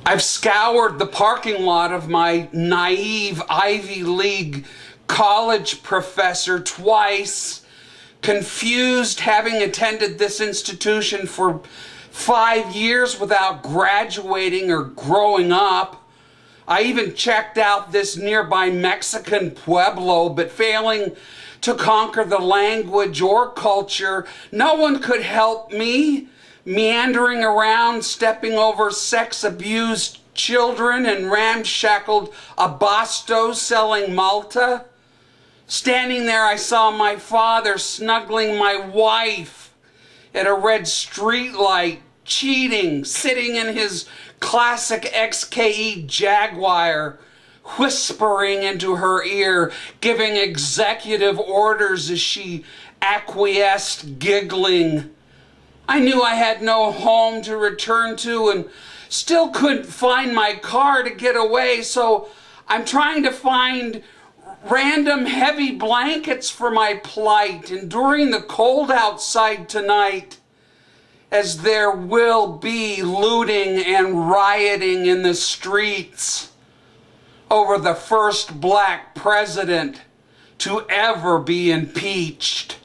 I've scoured the parking lot of my naive Ivy League college professor twice, confused having attended this institution for 5 years without graduating or growing up. I even checked out this nearby Mexican pueblo, but failing to conquer the language or culture, no one could help me. Meandering around, stepping over sex-abused children and ramshackled abastos selling Malta. Standing there, I saw my father snuggling my wife at a red streetlight, cheating, sitting in his classic XKE Jaguar, whispering into her ear, giving executive orders as she acquiesced, giggling. I knew I had no home to return to and still couldn't find my car to get away, so I'm trying to find random heavy blankets for my plight, enduring the cold outside tonight, as there will be looting and rioting in the streets over the first black president to ever be impeached.